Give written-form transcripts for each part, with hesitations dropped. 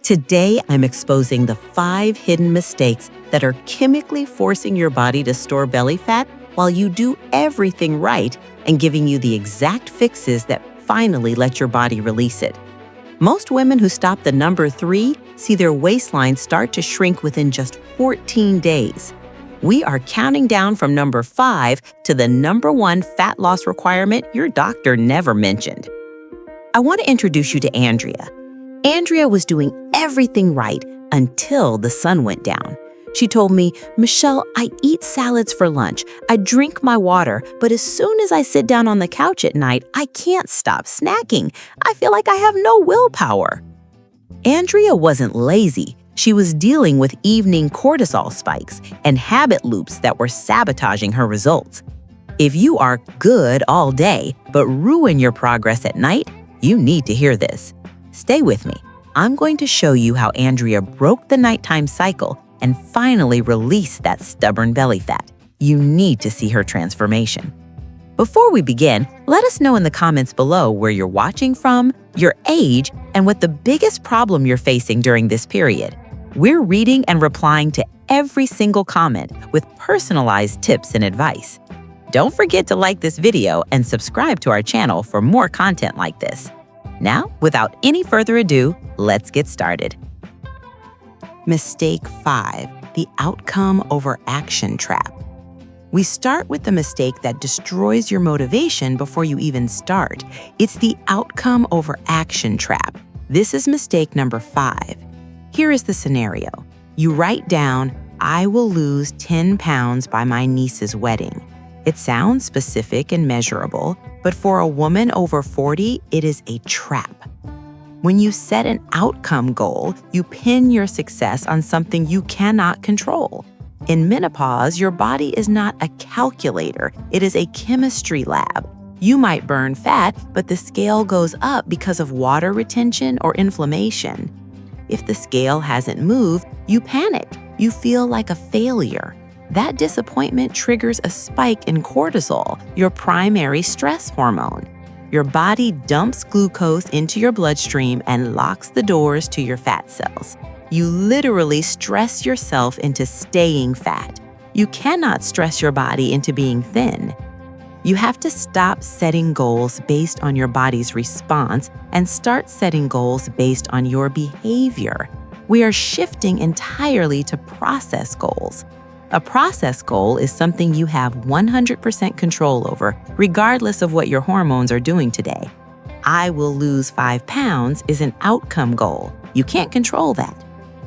Today, I'm exposing the 5 hidden mistakes that are chemically forcing your body to store belly fat while you do everything right and giving you the exact fixes that finally let your body release it. Most women who stop the number 3 see their waistline start to shrink within just 14 days. We are counting down from number 5 to the number 1 fat loss requirement your doctor never mentioned. I want to introduce you to Andrea. Andrea was doing everything right until the sun went down. She told me, "Michelle, I eat salads for lunch. I drink my water, but as soon as I sit down on the couch at night, I can't stop snacking. I feel like I have no willpower." Andrea wasn't lazy. She was dealing with evening cortisol spikes and habit loops that were sabotaging her results. If you are good all day but ruin your progress at night, you need to hear this. Stay with me. I'm going to show you how Andrea broke the nighttime cycle and finally released that stubborn belly fat. You need to see her transformation. Before we begin, let us know in the comments below where you're watching from, your age, and what the biggest problem you're facing during this period. We're reading and replying to every single comment with personalized tips and advice. Don't forget to like this video and subscribe to our channel for more content like this. Now, without any further ado, let's get started. Mistake 5, the outcome over action trap. We start with the mistake that destroys your motivation before you even start. It's the outcome over action trap. This is mistake number 5. Here is the scenario. You write down, "I will lose 10 pounds by my niece's wedding." It sounds specific and measurable, but for a woman over 40, it is a trap. When you set an outcome goal, you pin your success on something you cannot control. In menopause, your body is not a calculator, it is a chemistry lab. You might burn fat, but the scale goes up because of water retention or inflammation. If the scale hasn't moved, you panic. You feel like a failure. That disappointment triggers a spike in cortisol, your primary stress hormone. Your body dumps glucose into your bloodstream and locks the doors to your fat cells. You literally stress yourself into staying fat. You cannot stress your body into being thin. You have to stop setting goals based on your body's response and start setting goals based on your behavior. We are shifting entirely to process goals. A process goal is something you have 100% control over, regardless of what your hormones are doing today. "I will lose 5 pounds" is an outcome goal. You can't control that.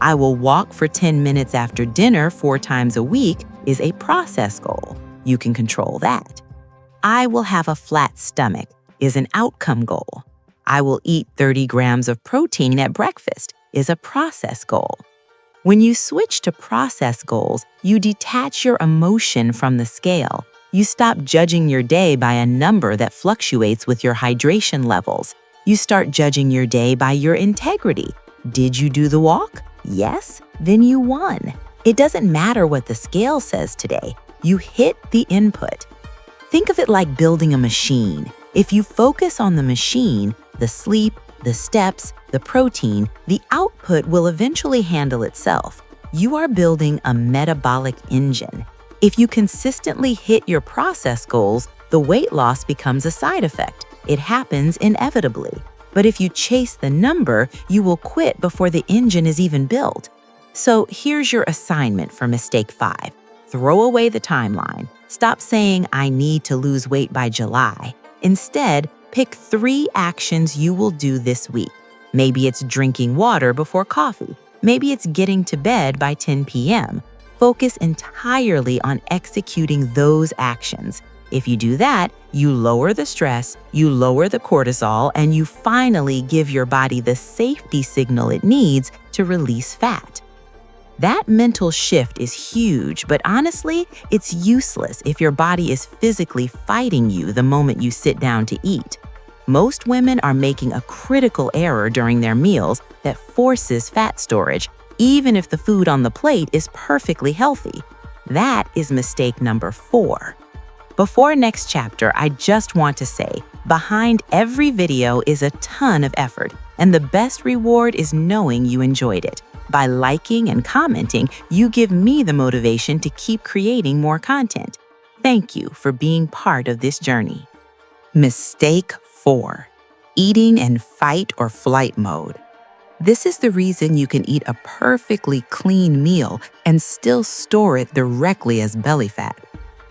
"I will walk for 10 minutes after dinner 4 times a week" is a process goal. You can control that. "I will have a flat stomach" is an outcome goal. "I will eat 30 grams of protein at breakfast" is a process goal. When you switch to process goals, you detach your emotion from the scale. You stop judging your day by a number that fluctuates with your hydration levels. You start judging your day by your integrity. Did you do the walk? Yes? Then you won. It doesn't matter what the scale says today. You hit the input. Think of it like building a machine. If you focus on the machine, the sleep, the steps, the protein, the output will eventually handle itself. You are building a metabolic engine. If you consistently hit your process goals, the weight loss becomes a side effect. It happens inevitably. But if you chase the number, you will quit before the engine is even built. So here's your assignment for mistake 5. Throw away the timeline. Stop saying, "I need to lose weight by July." Instead, pick 3 actions you will do this week. Maybe it's drinking water before coffee. Maybe it's getting to bed by 10 p.m. Focus entirely on executing those actions. If you do that, you lower the stress, you lower the cortisol, and you finally give your body the safety signal it needs to release fat. That mental shift is huge, but honestly, it's useless if your body is physically fighting you the moment you sit down to eat. Most women are making a critical error during their meals that forces fat storage, even if the food on the plate is perfectly healthy. That is mistake number 4. Before next chapter, I just want to say, behind every video is a ton of effort. And the best reward is knowing you enjoyed it. By liking and commenting, you give me the motivation to keep creating more content. Thank you for being part of this journey. Mistake 4. Eating in fight or flight mode. This is the reason you can eat a perfectly clean meal and still store it directly as belly fat.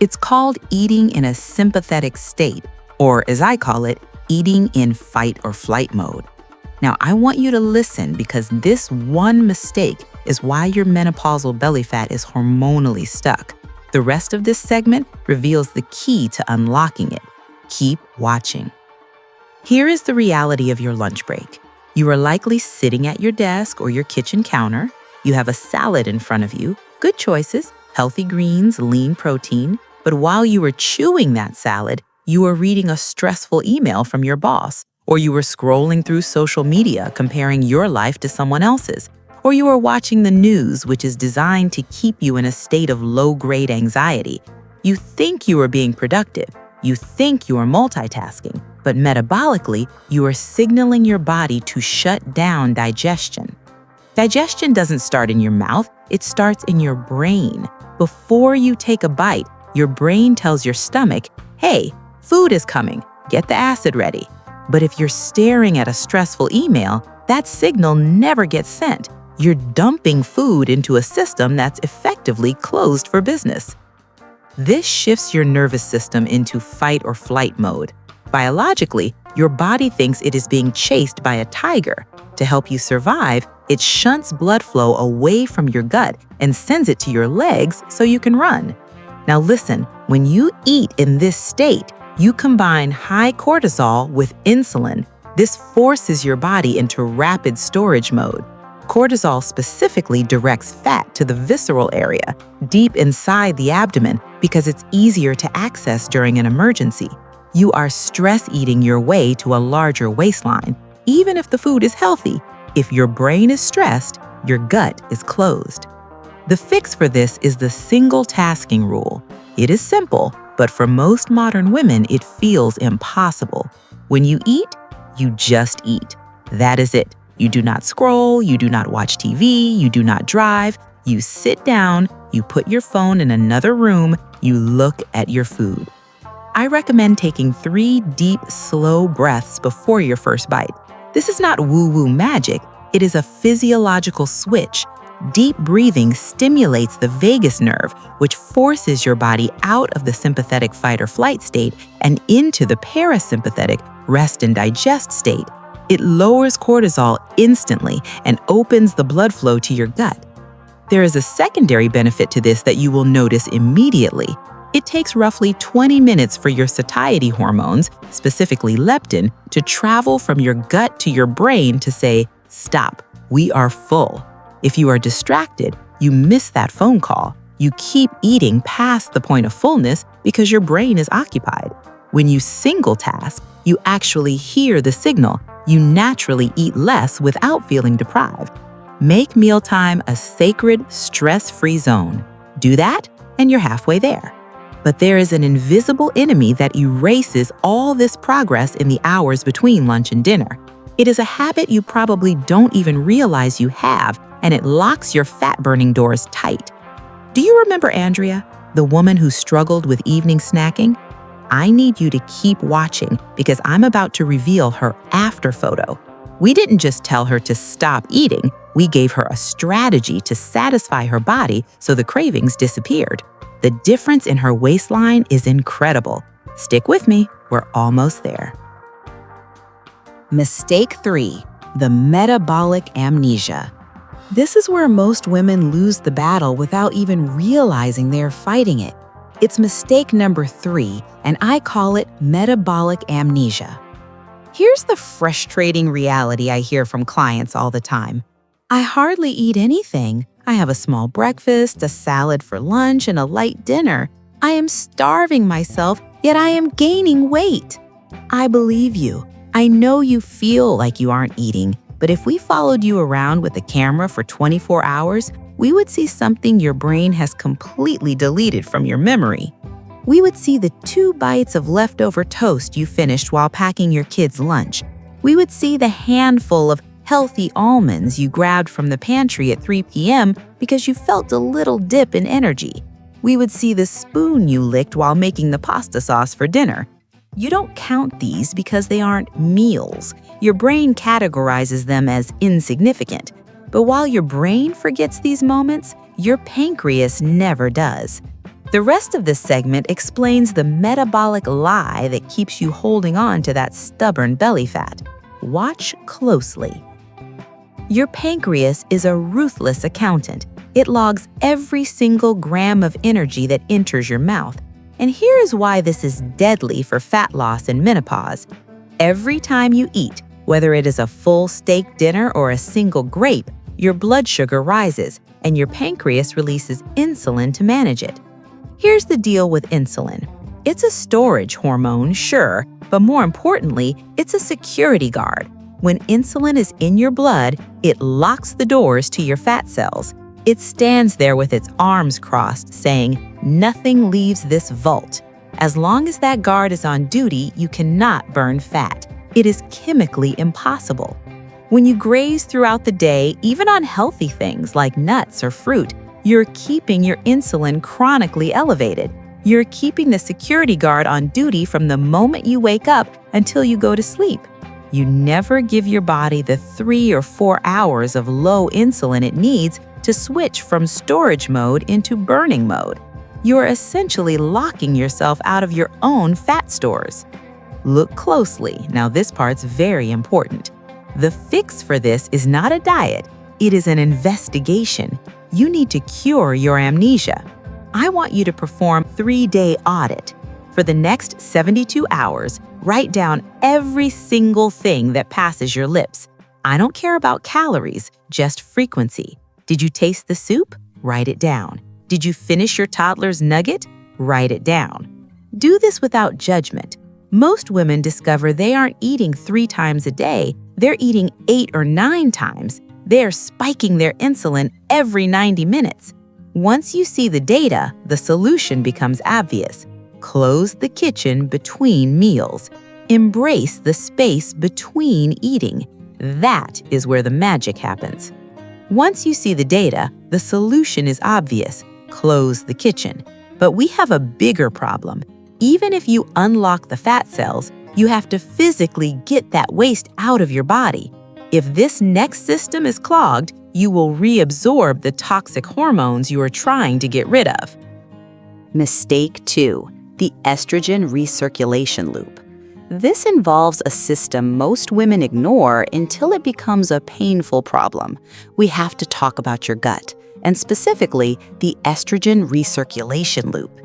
It's called eating in a sympathetic state, or as I call it, eating in fight or flight mode. Now, I want you to listen because this one mistake is why your menopausal belly fat is hormonally stuck. The rest of this segment reveals the key to unlocking it. Keep watching. Here is the reality of your lunch break. You are likely sitting at your desk or your kitchen counter. You have a salad in front of you, good choices, healthy greens, lean protein. But while you were chewing that salad, you were reading a stressful email from your boss, or you were scrolling through social media comparing your life to someone else's, or you were watching the news, which is designed to keep you in a state of low-grade anxiety. You think you are being productive. You think you are multitasking, but metabolically, you are signaling your body to shut down digestion. Digestion doesn't start in your mouth, it starts in your brain. Before you take a bite, your brain tells your stomach, hey, food is coming, get the acid ready. But if you're staring at a stressful email, that signal never gets sent. You're dumping food into a system that's effectively closed for business. This shifts your nervous system into fight or flight mode. Biologically, your body thinks it is being chased by a tiger. To help you survive, it shunts blood flow away from your gut and sends it to your legs so you can run. Now listen, when you eat in this state, you combine high cortisol with insulin. This forces your body into rapid storage mode. Cortisol specifically directs fat to the visceral area, deep inside the abdomen, because it's easier to access during an emergency. You are stress eating your way to a larger waistline, even if the food is healthy. If your brain is stressed, your gut is closed. The fix for this is the single tasking rule. It is simple, but for most modern women, it feels impossible. When you eat, you just eat. That is it. You do not scroll, you do not watch TV, you do not drive. You sit down, you put your phone in another room, you look at your food. I recommend taking 3 deep, slow breaths before your first bite. This is not woo-woo magic. It is a physiological switch. Deep breathing stimulates the vagus nerve, which forces your body out of the sympathetic fight or flight state and into the parasympathetic rest and digest state. It lowers cortisol instantly and opens the blood flow to your gut. There is a secondary benefit to this that you will notice immediately. It takes roughly 20 minutes for your satiety hormones, specifically leptin, to travel from your gut to your brain to say, stop, we are full. If you are distracted, you miss that phone call. You keep eating past the point of fullness because your brain is occupied. When you single task, you actually hear the signal. You naturally eat less without feeling deprived. Make mealtime a sacred, stress-free zone. Do that, and you're halfway there. But there is an invisible enemy that erases all this progress in the hours between lunch and dinner. It is a habit you probably don't even realize you have, and it locks your fat-burning doors tight. Do you remember Andrea, the woman who struggled with evening snacking? I need you to keep watching because I'm about to reveal her after photo. We didn't just tell her to stop eating, we gave her a strategy to satisfy her body so the cravings disappeared. The difference in her waistline is incredible. Stick with me, we're almost there. Mistake 3, the metabolic amnesia. This is where most women lose the battle without even realizing they're fighting it. It's mistake number 3, and I call it metabolic amnesia. Here's the frustrating reality I hear from clients all the time. I hardly eat anything. I have a small breakfast, a salad for lunch, and a light dinner. I am starving myself, yet I am gaining weight. I believe you. I know you feel like you aren't eating, but if we followed you around with a camera for 24 hours, we would see something your brain has completely deleted from your memory. We would see the 2 bites of leftover toast you finished while packing your kids' lunch. We would see the handful of healthy almonds you grabbed from the pantry at 3 p.m. because you felt a little dip in energy. We would see the spoon you licked while making the pasta sauce for dinner. You don't count these because they aren't meals. Your brain categorizes them as insignificant. But while your brain forgets these moments, your pancreas never does. The rest of this segment explains the metabolic lie that keeps you holding on to that stubborn belly fat. Watch closely. Your pancreas is a ruthless accountant. It logs every single gram of energy that enters your mouth. And here is why this is deadly for fat loss in menopause. Every time you eat, whether it is a full steak dinner or a single grape, your blood sugar rises, and your pancreas releases insulin to manage it. Here's the deal with insulin. It's a storage hormone, sure, but more importantly, it's a security guard. When insulin is in your blood, it locks the doors to your fat cells. It stands there with its arms crossed, saying, "Nothing leaves this vault." As long as that guard is on duty, you cannot burn fat. It is chemically impossible. When you graze throughout the day, even on healthy things like nuts or fruit, you're keeping your insulin chronically elevated. You're keeping the security guard on duty from the moment you wake up until you go to sleep. You never give your body the 3 or 4 hours of low insulin it needs to switch from storage mode into burning mode. You're essentially locking yourself out of your own fat stores. Look closely. Now this part's very important. The fix for this is not a diet, it is an investigation. You need to cure your amnesia. I want you to perform a 3-day audit. For the next 72 hours, write down every single thing that passes your lips. I don't care about calories, just frequency. Did you taste the soup? Write it down. Did you finish your toddler's nugget? Write it down. Do this without judgment. Most women discover they aren't eating 3 times a day, they're eating 8 or 9 times. They're spiking their insulin every 90 minutes. Once you see the data, the solution becomes obvious. Close the kitchen between meals. Embrace the space between eating. That is where the magic happens. Once you see the data, the solution is obvious. Close the kitchen. But we have a bigger problem. Even if you unlock the fat cells, you have to physically get that waste out of your body. If this next system is clogged, you will reabsorb the toxic hormones you are trying to get rid of. Mistake 2. The estrogen recirculation loop. This involves a system most women ignore until it becomes a painful problem. We have to talk about your gut, and specifically the estrogen recirculation loop.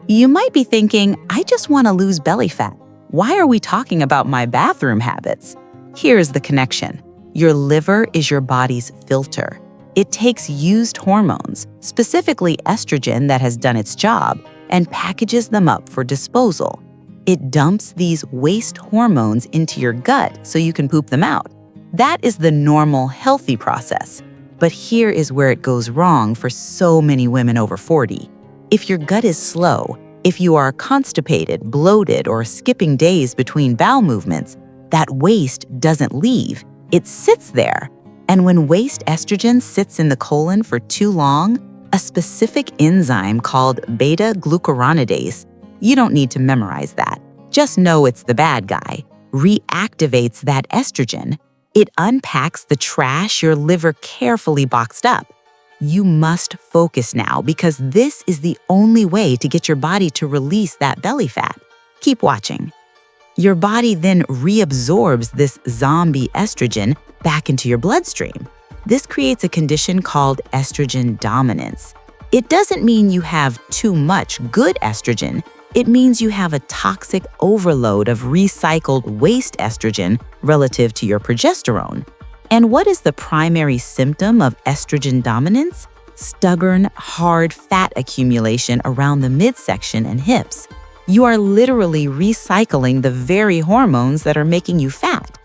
You might be thinking, I just want to lose belly fat. Why are we talking about my bathroom habits? Here's the connection. Your liver is your body's filter. It takes used hormones, specifically estrogen that has done its job, and packages them up for disposal. It dumps these waste hormones into your gut so you can poop them out. That is the normal, healthy process. But here is where it goes wrong for so many women over 40. If your gut is slow, if you are constipated, bloated, or skipping days between bowel movements, that waste doesn't leave. It sits there. And when waste estrogen sits in the colon for too long, a specific enzyme called beta-glucuronidase, you don't need to memorize that. Just know it's the bad guy, reactivates that estrogen. It unpacks the trash your liver carefully boxed up. You must focus now because this is the only way to get your body to release that belly fat. Keep watching. Your body then reabsorbs this zombie estrogen back into your bloodstream. This creates a condition called estrogen dominance. It doesn't mean you have too much good estrogen. It means you have a toxic overload of recycled waste estrogen relative to your progesterone. And what is the primary symptom of estrogen dominance? Stubborn, hard fat accumulation around the midsection and hips. You are literally recycling the very hormones that are making you fat.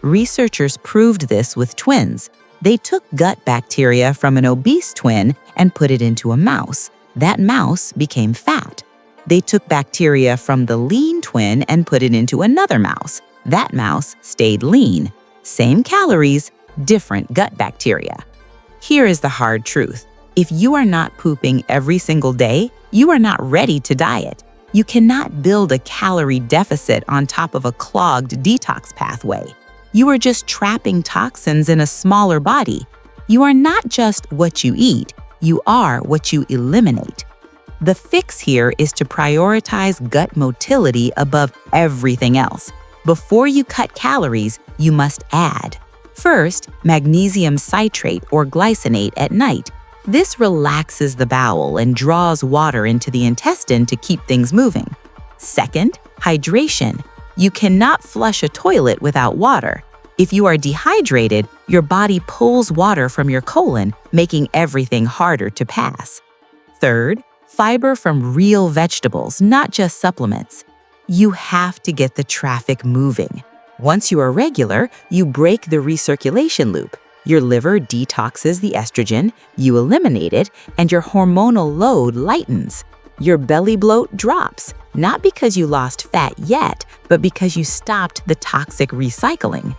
Researchers proved this with twins. They took gut bacteria from an obese twin and put it into a mouse. That mouse became fat. They took bacteria from the lean twin and put it into another mouse. That mouse stayed lean. Same calories, different gut bacteria. Here is the hard truth. If you are not pooping every single day, you are not ready to diet. You cannot build a calorie deficit on top of a clogged detox pathway. You are just trapping toxins in a smaller body. You are not just what you eat, you are what you eliminate. The fix here is to prioritize gut motility above everything else. Before you cut calories, you must add. First, magnesium citrate or glycinate at night. This relaxes the bowel and draws water into the intestine to keep things moving. Second, hydration. You cannot flush a toilet without water. If you are dehydrated, your body pulls water from your colon, making everything harder to pass. Third, fiber from real vegetables, not just supplements. You have to get the traffic moving. Once you are regular, you break the recirculation loop. Your liver detoxes the estrogen, you eliminate it, and your hormonal load lightens. Your belly bloat drops, not because you lost fat yet, but because you stopped the toxic recycling.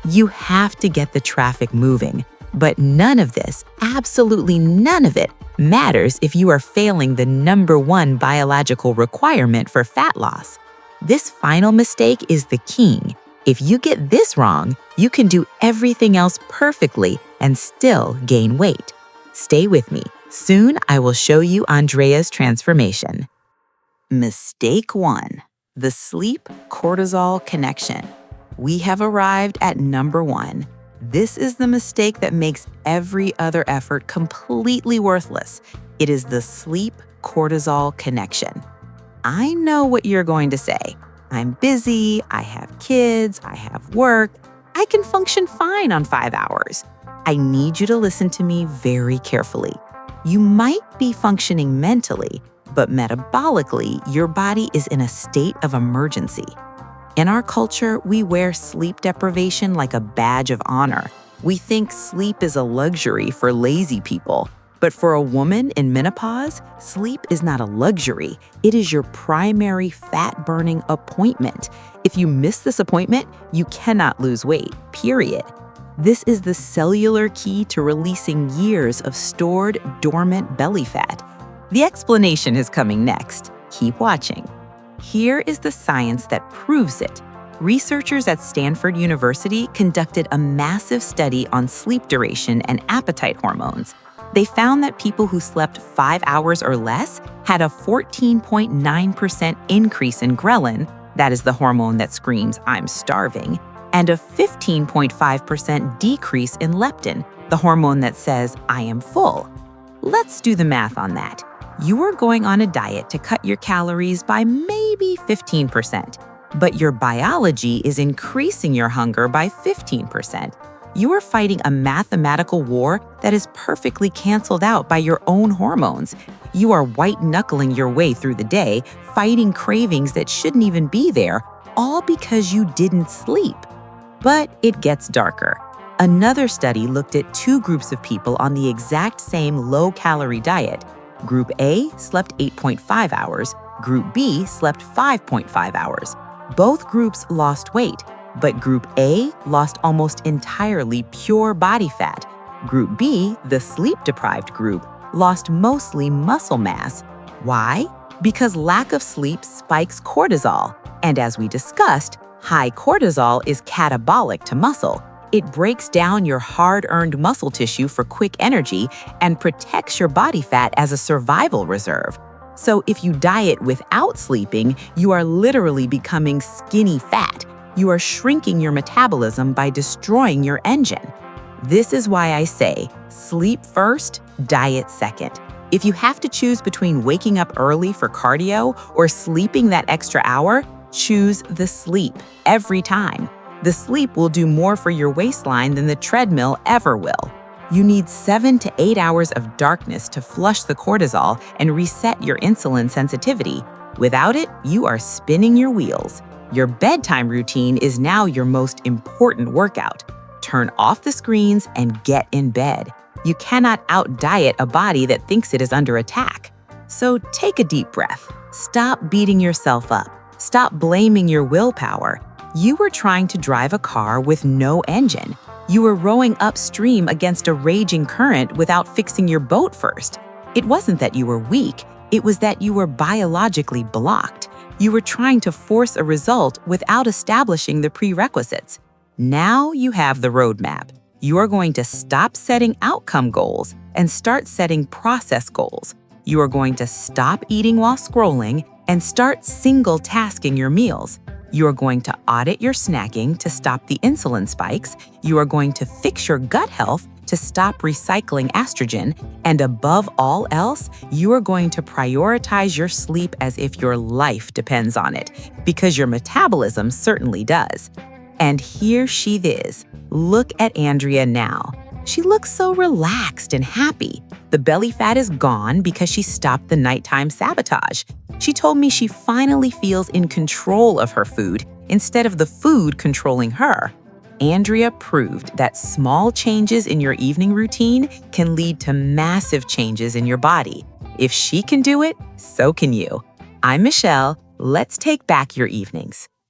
You have to get the traffic moving, but none of this, absolutely none of it, matters if you are failing the #1 biological requirement for fat loss. This final mistake is the king. If you get this wrong, you can do everything else perfectly and still gain weight. Stay with me. Soon I will show you Andrea's transformation. Mistake 1. The sleep-cortisol connection. We have arrived at #1. This is the mistake that makes every other effort completely worthless. It is the sleep-cortisol connection. I know what you're going to say. I'm busy, I have kids, I have work. I can function fine on 5 hours. I need you to listen to me very carefully. You might be functioning mentally, but metabolically, your body is in a state of emergency. In our culture, we wear sleep deprivation like a badge of honor. We think sleep is a luxury for lazy people. But for a woman in menopause, sleep is not a luxury. It is your primary fat-burning appointment. If you miss this appointment, you cannot lose weight, period. This is the cellular key to releasing years of stored, dormant belly fat. The explanation is coming next. Keep watching. Here is the science that proves it. Researchers at Stanford University conducted a massive study on sleep duration and appetite hormones. They found that people who slept 5 hours or less had a 14.9% increase in ghrelin, that is the hormone that screams, "I'm starving," and a 15.5% decrease in leptin, the hormone that says, "I am full." Let's do the math on that. You are going on a diet to cut your calories by maybe 15%, but your biology is increasing your hunger by 15%. You are fighting a mathematical war that is perfectly canceled out by your own hormones. You are white-knuckling your way through the day, fighting cravings that shouldn't even be there, all because you didn't sleep. But it gets darker. Another study looked at 2 groups of people on the exact same low-calorie diet. Group A slept 8.5 hours, Group B slept 5.5 hours. Both groups lost weight, but Group A lost almost entirely pure body fat. Group B, the sleep-deprived group, lost mostly muscle mass. Why? Because lack of sleep spikes cortisol. And as we discussed, high cortisol is catabolic to muscle. It breaks down your hard-earned muscle tissue for quick energy and protects your body fat as a survival reserve. So if you diet without sleeping, you are literally becoming skinny fat. You are shrinking your metabolism by destroying your engine. This is why I say, sleep first, diet second. If you have to choose between waking up early for cardio or sleeping that extra hour, choose the sleep every time. The sleep will do more for your waistline than the treadmill ever will. You need 7 to 8 hours of darkness to flush the cortisol and reset your insulin sensitivity. Without it, you are spinning your wheels. Your bedtime routine is now your most important workout. Turn off the screens and get in bed. You cannot out-diet a body that thinks it is under attack. So take a deep breath. Stop beating yourself up. Stop blaming your willpower. You were trying to drive a car with no engine. You were rowing upstream against a raging current without fixing your boat first. It wasn't that you were weak, it was that you were biologically blocked. You were trying to force a result without establishing the prerequisites. Now you have the roadmap. You are going to stop setting outcome goals and start setting process goals. You are going to stop eating while scrolling and start single-tasking your meals. You are going to audit your snacking to stop the insulin spikes. You are going to fix your gut health to stop recycling estrogen. And above all else, you are going to prioritize your sleep as if your life depends on it, because your metabolism certainly does. And here she is. Look at Andrea now. She looks so relaxed and happy. The belly fat is gone because she stopped the nighttime sabotage. She told me she finally feels in control of her food instead of the food controlling her. Andrea proved that small changes in your evening routine can lead to massive changes in your body. If she can do it, so can you. I'm Michelle. Let's take back your evenings.